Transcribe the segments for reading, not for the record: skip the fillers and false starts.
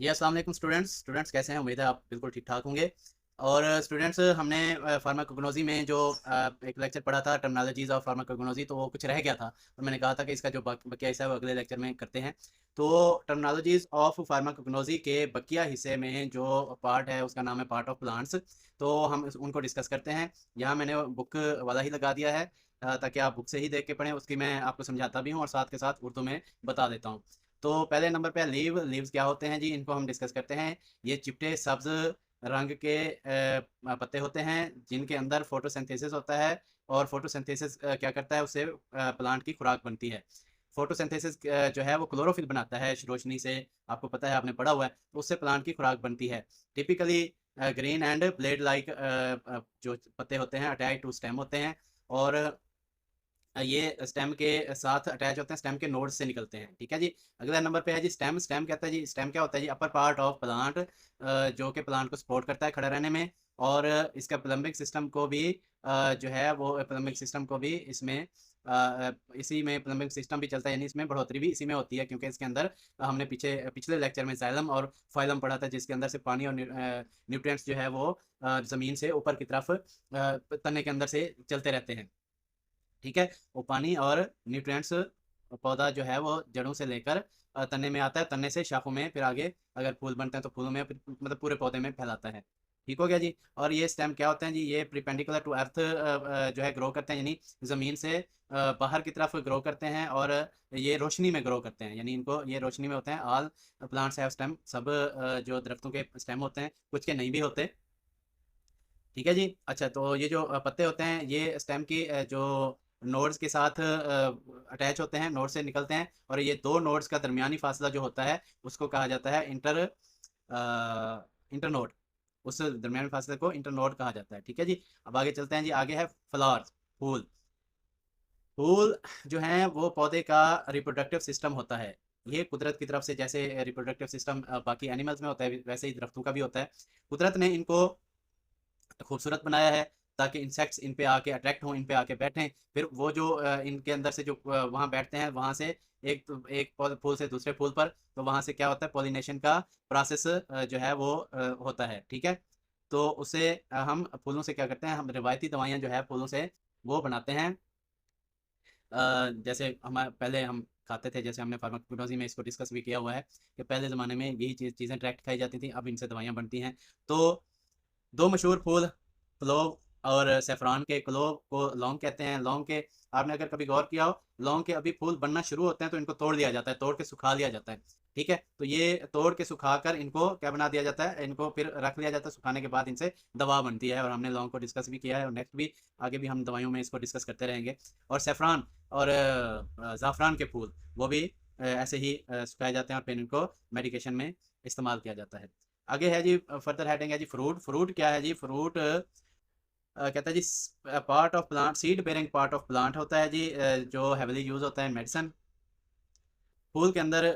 जी अस्सलाम वालेकुम स्टूडेंट्स कैसे हैं। उम्मीद है आप बिल्कुल ठीक ठाक होंगे। और स्टूडेंट्स हमने फार्माकोग्नोजी में जो एक लेक्चर पढ़ा था टर्मिनोलॉजीज ऑफ फार्माकोग्नोजी, तो वो कुछ रह गया था और मैंने कहा था कि इसका जो बकिया हिस्सा है वो अगले लेक्चर में करते हैं। तो टर्मिनोलॉजीज ऑफ फार्माकोग्नोजी के बकिया हिस्से में जो पार्ट है उसका नाम है पार्ट ऑफ प्लांट्स। तो हम उनको डिस्कस करते हैं। यहाँ मैंने बुक वाला ही लगा दिया है ताकि आप बुक से ही देख के पढ़ें। उसकी मैं आपको समझाता भी हूँ और साथ के साथ उर्दू में बता देता हूँ। तो पहले नंबर पे लीव्स क्या होते हैं जी, इनको हम डिस्कस करते हैं। ये चिपटे सब्ज रंग के पत्ते होते हैं जिनके अंदर फोटोसिंथेसिस होता है। और फोटोसिंथेसिस क्या करता है, उससे प्लांट की खुराक बनती है। फोटोसिंथेसिस जो है वो क्लोरोफिल बनाता है रोशनी से। आपको पता है, आपने पढ़ा हुआ है। तो उससे प्लांट की खुराक बनती है। Typically green and blade like जो पत्ते होते हैं अटैच टू स्टेम होते हैं। और ये स्टेम के साथ अटैच होते हैं, स्टेम के नोड से निकलते हैं। ठीक है जी। अगला नंबर पे है जी स्टेम। स्टेम कहता है जी, स्टेम क्या होता है जी, अपर पार्ट ऑफ प्लांट, जो कि प्लांट को सपोर्ट करता है खड़ा रहने में। और इसका प्लम्बिंग सिस्टम को भी जो है वो प्लम्बिंग सिस्टम को भी इसमें इसी में प्लम्बिंग सिस्टम भी चलता है, यानी इसमें बढ़ोतरी भी इसी में होती है, क्योंकि इसके अंदर हमने पिछले लेक्चर में जाइलम और फाइलम पढ़ा था, जिसके अंदर से पानी और न्यूट्रिएंट्स जो है वो ज़मीन से ऊपर की तरफ तने के अंदर से चलते रहते हैं। ठीक है। वो पानी और न्यूट्रिएंट्स पौधा जो है वो जड़ों से लेकर तने में आता है, तने से शाखों में, फिर आगे अगर फूल बनते हैं तो फूलों में, फिर मतलब पूरे पौधे में फैलाता है। ठीक हो गया जी। और ये स्टेम क्या होते हैं जी, ये प्रिपेंडिकुलर टू अर्थ जो है ग्रो करते हैं, यानी ज़मीन से बाहर की तरफ ग्रो करते हैं। और ये रोशनी में ग्रो करते हैं, यानी इनको ये रोशनी में होते हैं। ऑल प्लांट्स हैव स्टेम, सब जो दरख्तों के स्टेम होते हैं, कुछ के नहीं भी होते। ठीक है जी। अच्छा, तो ये जो पत्ते होते हैं ये स्टेम की जो नोड्स के साथ अटैच होते हैं, नोड से निकलते हैं। और ये दो नोड्स का दरमियानी फासला जो होता है उसको कहा जाता है इंटरनोड। उस दरमियानी फासले को इंटरनोड कहा जाता है। ठीक है जी। अब आगे चलते हैं जी। आगे है फ्लावर्स, फूल। फूल जो है वो पौधे का रिप्रोडक्टिव सिस्टम होता है। ये कुदरत की तरफ से, जैसे रिप्रोडक्टिव सिस्टम बाकी एनिमल्स में होता है, वैसे ही दरख्तों का भी होता है। कुदरत ने इनको खूबसूरत बनाया है ताकि इंसेक्ट्स इन पे आके अट्रैक्ट हों, इन पे आके बैठें। फिर वो जो इनके अंदर से जो वहाँ बैठते हैं, वहाँ से एक फूल से दूसरे फूल पर, तो वहाँ से क्या होता है, पॉलिनेशन का प्रोसेस जो है वो होता है। ठीक है। तो उसे हम फूलों से क्या करते हैं, हम रिवायती दवाइयाँ जो है फूलों से वो बनाते हैं। जैसे हम पहले हम खाते थे, जैसे हमने फार्माकोलॉजी में इसको डिस्कस भी किया हुआ है कि पहले ज़माने में यही चीज़ें डायरेक्ट खाई जाती थी, अब इनसे दवाइयाँ बनती हैं। तो दो मशहूर फूल, क्लोव और सेफ्रॉन के। क्लोव को लौंग कहते हैं। लौंग के, आपने अगर कभी गौर किया हो, लौंग के अभी फूल बनना शुरू होते हैं तो इनको तोड़ लिया जाता है, तोड़ के सुखा लिया जाता है। ठीक है। तो ये तोड़ के सुखाकर इनको क्या बना दिया जाता है, इनको फिर रख लिया जाता है, सुखाने के बाद इनसे दवा बनती है। और हमने लौंग को डिस्कस भी किया है, और नेक्स्ट भी आगे भी हम दवाइयों में इसको डिस्कस करते रहेंगे। और सेफ्रॉन और ज़ाफ़रान के फूल, वो भी ऐसे ही सुखाए जाते हैं और फिर इनको मेडिकेशन में इस्तेमाल किया जाता है। आगे है जी, फर्दर हेडिंग है जी फ्रूट। फ्रूट क्या है जी, फ्रूट कहता है जी part of plant, seed bearing part of plant होता है जी, जो हेवली यूज होता है मेडिसिन। फूल के अंदर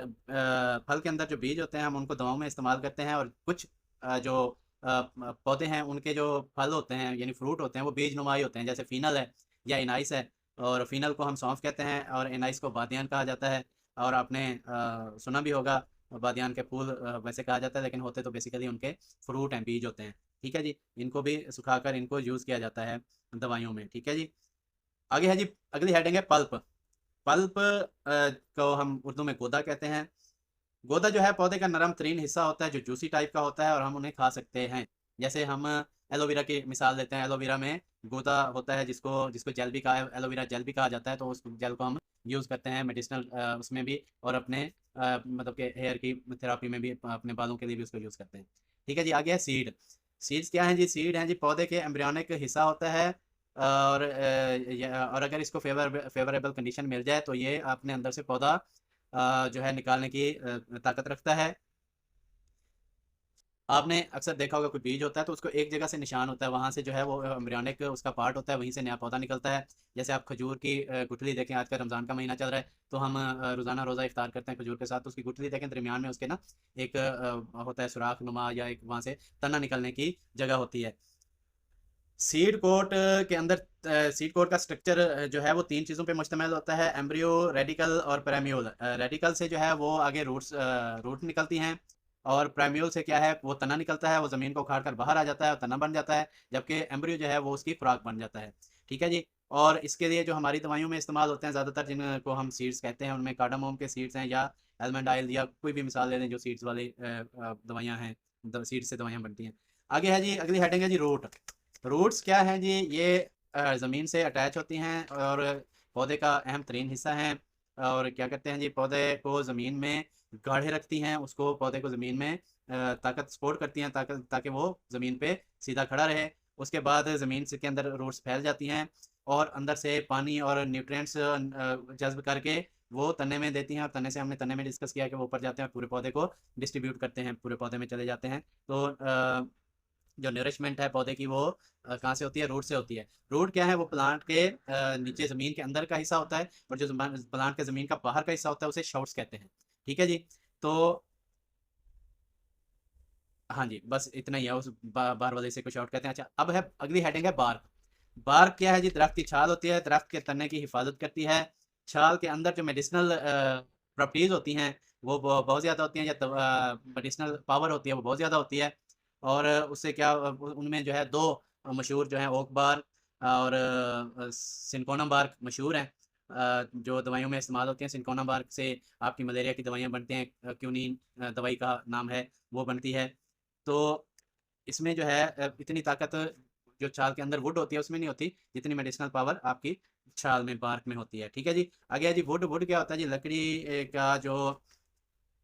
फल के अंदर जो बीज होते हैं हम उनको दवाओं में इस्तेमाल करते हैं। और कुछ जो पौधे हैं उनके जो फल होते हैं यानी फ्रूट होते हैं वो बीज नुमाई होते हैं, जैसे फिनल है या इनाइस है। और फिनल को हम सौंफ कहते हैं और इनाइस को बादियान कहा जाता है। और आपने सुना भी होगा, बादियान के फूल वैसे कहा जाता है, लेकिन होते तो बेसिकली उनके फ्रूट हैं, बीज होते हैं। ठीक है जी। इनको भी सुखाकर इनको यूज़ किया जाता है दवाइयों में। ठीक है जी। आगे है जी, अगली हेडिंग है पल्प। पल्प को हम उर्दू में गोदा कहते हैं। गोदा जो है पौधे का नरम तरीन हिस्सा होता है जो जूसी टाइप का होता है, और हम उन्हें खा सकते हैं। जैसे हम एलोवेरा की मिसाल देते हैं। एलोवेरा में गोदा होता है, जिसको जिसको जेल भी कहा, एलोवेरा जेल भी कहा जाता है। तो उस जेल को हम यूज़ करते हैं मेडिसिनल उसमें भी, और अपने मतलब के हेयर की थेरापी में भी, अपने बालों के लिए भी उसको यूज़ करते हैं। ठीक है जी। आगे है सीड। सीड्स क्या हैं जी, सीड हैं जी पौधे के एम्ब्रियोनिक हिस्सा होता है। और अगर इसको फेवरेबल कंडीशन मिल जाए तो ये अपने अंदर से पौधा जो है निकालने की ताकत रखता है। आपने अक्सर देखा होगा कोई बीज होता है तो उसको एक जगह से निशान होता है, वहां से जो है वो एम्ब्रियोनिक उसका पार्ट होता है, वहीं से नया पौधा निकलता है। जैसे आप खजूर की गुठली देखें, आजकल रमज़ान का महीना चल रहा है, तो हम रोज़ाना रोज़ा इफ्तार करते हैं खजूर के साथ। तो उसकी गुठली देखें, दरमियान में उसके ना एक होता है सुराख नुमा, या एक वहां से तना निकलने की जगह होती है। सीड कोट के अंदर सीड कोट का स्ट्रक्चर जो है वो तीन चीज़ों पे मुश्तमिल होता है, एम्ब्रियो, रेडिकल और पेराम्यूल। रेडिकल से जो है वो आगे रूट निकलती हैं। और प्राइम्यूल से क्या है, वो तना निकलता है, वो ज़मीन को उखाड़ कर बाहर आ जाता है और तना बन जाता है, जबकि एम्ब्रियो जो है वो उसकी खुराक बन जाता है। ठीक है जी। और इसके लिए जो हमारी दवाइयों में इस्तेमाल होते हैं ज़्यादातर, जिनको हम सीड्स कहते हैं, उनमें कार्डामोम के सीड्स हैं, या आलमंड ऑयल, या कोई भी मिसाल ले लें जो सीड्स वाली दवाइयाँ हैं, सीड्स से दवाइयाँ बनती हैं। आगे है जी, अगली हेडिंग है जी रूट। रूट्स क्या हैं जी, ये ज़मीन से अटैच होती हैं और पौधे का अहम तरीन हिस्सा हैं। और क्या करते हैं जी, पौधे को ज़मीन में गाढ़े रखती हैं, उसको पौधे को ज़मीन में ताकत सपोर्ट करती हैं, ताकि वो ज़मीन पे सीधा खड़ा रहे। उसके बाद ज़मीन से के अंदर रूट्स फैल जाती हैं और अंदर से पानी और न्यूट्रिएंट्स जज़्ब करके वो तने में देती हैं, और तने से हमने तने में डिस्कस किया कि वो ऊपर जाते हैं, पूरे पौधे को डिस्ट्रीब्यूट करते हैं, पूरे पौधे में चले जाते हैं। तो जो नरिशमेंट है पौधे की, वो कहाँ से होती है, रूट से होती है। रूट क्या है, वो प्लांट के नीचे ज़मीन के अंदर का हिस्सा होता है, और जो प्लांट के ज़मीन का बाहर का हिस्सा होता है उसे शॉट्स कहते हैं। ठीक है जी। तो हाँ जी, बस इतना ही है, उस बार वाले से कुछ शॉर्ट कहते हैं। अच्छा, अब है अगली हेडिंग है बार्क। बार्क क्या है जी, दरख्त की छाल होती है, दरख्त के तने की हिफाजत करती है। छाल के अंदर जो मेडिसिनल प्रॉपर्टीज़ होती हैं वो बहुत ज़्यादा होती हैं, या मेडिसिनल पावर होती है वो बहुत ज़्यादा होती है। और उससे क्या, उनमें जो है दो मशहूर जो हैं, ओक बार और सिनकोना बार्क मशहूर हैं, जो दवाइयों में इस्तेमाल होती हैं। सिनकोना बार्क से आपकी मलेरिया की दवाइयाँ बनती हैं, क्यूनिन दवाई का नाम है, वो बनती है। तो इसमें जो है इतनी ताकत जो छाल के अंदर वुड होती है उसमें नहीं होती, जितनी मेडिसिनल पावर आपकी छाल में, बार्क में होती है। ठीक है जी। आगे है जी वुड। वुड क्या होता है जी, लकड़ी का जो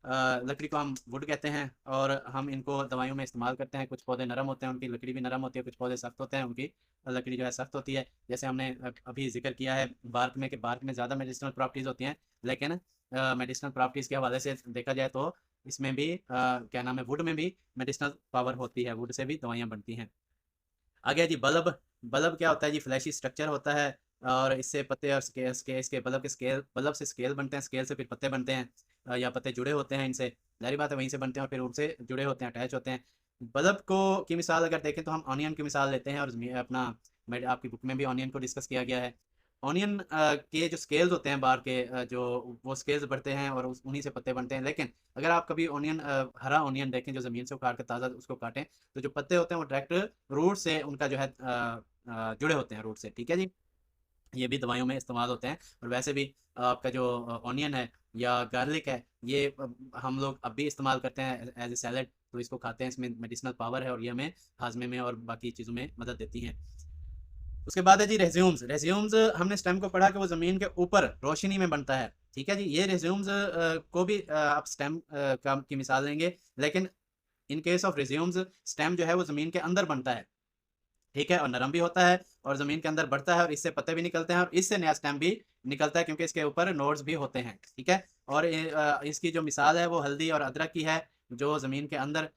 लकड़ी को हम वुड कहते हैं, और हम इनको दवाइयों में इस्तेमाल करते हैं। कुछ पौधे नरम होते हैं, उनकी लकड़ी भी नरम होती है, कुछ पौधे सख्त होते हैं, उनकी लकड़ी जो है सख्त होती है। जैसे हमने अभी जिक्र किया है बार्क में, कि बार्क में ज़्यादा मेडिसिनल प्रॉपर्टीज़ होती हैं, लेकिन मेडिसिनल प्रॉपर्टीज़ के हवाले से देखा जाए तो इसमें भी क्या नाम है, वुड में भी मेडिसिनल पावर होती है, वुड से भी दवाइयाँ बनती हैं। आगे है जी बल्ब। बल्ब क्या होता है जी, फ्लैशी स्ट्रक्चर होता है, और इससे पत्ते और इसके बल्ब के स्केल, बल्ब से स्केल बनते हैं, स्केल से फिर पत्ते बनते हैं, या पत्ते जुड़े होते हैं इनसे, जाहिर बात है वहीं से बनते हैं, और फिर उनसे जुड़े होते हैं, अटैच होते हैं। बल्ब को की मिसाल अगर देखें तो हम ऑनियन की मिसाल लेते हैं, और अपना आपकी बुक में भी ऑनियन को डिस्कस किया गया है। ऑनियन के जो स्केल्स होते हैं बाहर के, जो वो स्केल्स बढ़ते हैं और उन्हीं से पत्ते बनते हैं। लेकिन अगर आप कभी ऑनियन, हरा ऑनियन देखें जो ज़मीन से उखाड़ कर ताज़ा उसको काटें, तो जो पत्ते होते हैं वो डायरेक्ट रूट से उनका जो है जुड़े होते हैं रूट से। ठीक है जी। ये भी दवाइयों में इस्तेमाल होते हैं। और वैसे भी आपका जो ऑनियन है या गार्लिक है, ये हम लोग अब भी इस्तेमाल करते हैं एज ए सैलड, तो इसको खाते हैं, इसमें मेडिसिनल पावर है और ये हमें हाजमे में और बाकी चीज़ों में मदद देती हैं। उसके बाद है जी रेज्यूम्स। रेज्यूम्स हमने स्टेम को पढ़ा कि वो ज़मीन के ऊपर रोशनी में बनता है। ठीक है जी। ये रेज्यूम्स को भी आप स्टेम का की मिसाल लेंगे, लेकिन in case of resumes stem जो है वो ज़मीन के अंदर बनता है। ठीक है, और नरम भी होता है, और ज़मीन के अंदर बढ़ता है, और इससे पत्ते भी निकलते हैं, और इससे नया स्टेम भी निकलता है, क्योंकि इसके ऊपर नोड्स भी होते हैं। ठीक है। और इसकी जो मिसाल है वो हल्दी और अदरक की है, जो ज़मीन के अंदर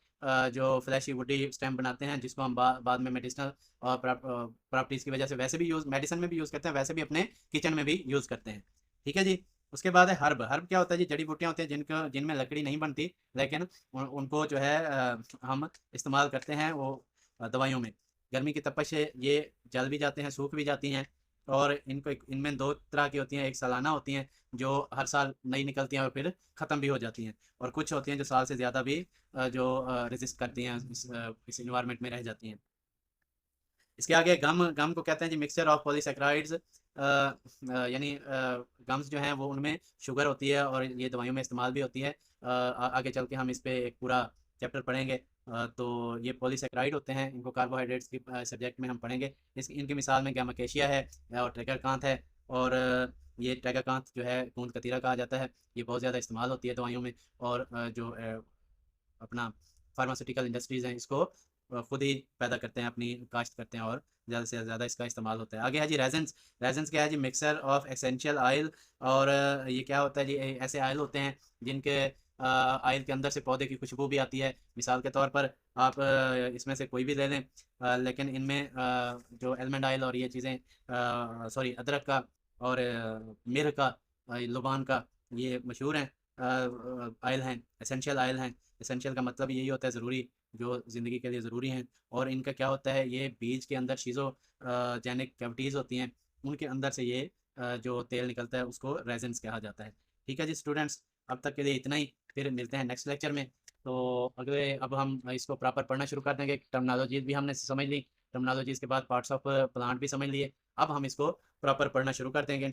जो फ्लैशी वुडी स्टेम बनाते हैं, जिसको हम बाद में मेडिसिनल और प्रॉपर्टीज़ की वजह से वैसे भी यूज़, मेडिसिन में भी यूज़ करते हैं, वैसे भी अपने किचन में भी यूज़ करते हैं। ठीक है जी। उसके बाद है हर्ब। हर्ब क्या होता है जी, जड़ी बूटियाँ होती हैं जिनमें लकड़ी नहीं बनती, लेकिन उनको जो है हम इस्तेमाल करते हैं वो दवाइयों में। गर्मी की तपश से ये जल भी जाते हैं, सूख भी जाती हैं, और इनमें दो तरह की होती हैं, एक सालाना होती हैं जो हर साल नई निकलती हैं और फिर ख़त्म भी हो जाती हैं, और कुछ होती हैं जो साल से ज़्यादा भी जो रेजिस्ट करती हैं, इस इन्वायरमेंट में रह जाती हैं। इसके आगे गम। गम को कहते हैं जी मिक्सचर ऑफ पॉलीसेक्राइड्स, यानी गम्स जो हैं वो, उनमें शुगर होती है, और ये दवाइयों में इस्तेमाल भी होती है। आगे चल के हम इस पे एक पूरा चैप्टर पढ़ेंगे। तो ये पॉलीसेक्राइड होते हैं, इनको कार्बोहाइड्रेट्स की सब्जेक्ट में हम पढ़ेंगे। इनकी मिसाल में गैमाकेशिया है, और ट्रैगरकांथ है, और ये ट्रैगरकांथ जो है गूंद कतीरा कहा जाता है, ये बहुत ज़्यादा इस्तेमाल होती है दवाइयों में। और जो अपना फार्मास्यूटिकल इंडस्ट्रीज़ हैं इसको खुद ही पैदा करते हैं, अपनी काश्त करते हैं, और ज़्यादा से ज़्यादा इसका इस्तेमाल होता है। आगे है जी रेजेंस। रेजेंस क्या है जी, मिक्सर ऑफ एसेंशियल ऑयल। और ये क्या होता है जी, ऐसे ऑयल होते हैं जिनके ऑयल के अंदर से पौधे की खुशबू भी आती है। मिसाल के तौर पर आप इसमें से कोई भी ले लें, लेकिन इनमें जो एलमंड ऑयल और ये चीज़ें, सॉरी अदरक का और मिर्ह का, लुबान का, ये मशहूर हैं ऑयल हैं, एसेंशियल ऑयल हैं। एसेंशियल का मतलब यही होता है ज़रूरी, जो ज़िंदगी के लिए ज़रूरी हैं। और इनका क्या होता है, ये बीज के अंदर शीज़ो जेनिक कैविटीज़ होती हैं, उनके अंदर से ये जो तेल निकलता है उसको रेजेंस कहा जाता है। ठीक है जी स्टूडेंट्स, अब तक के लिए इतना ही, फिर मिलते हैं नेक्स्ट लेक्चर में। तो अगले अब हम इसको प्रॉपर पढ़ना शुरू कर देंगे। टर्मिनोलॉजीज भी हमने समझ ली, टर्मिनोलॉजीज के बाद पार्ट्स ऑफ प्लांट भी समझ लिए। अब हम इसको प्रॉपर पढ़ना शुरू कर देंगे।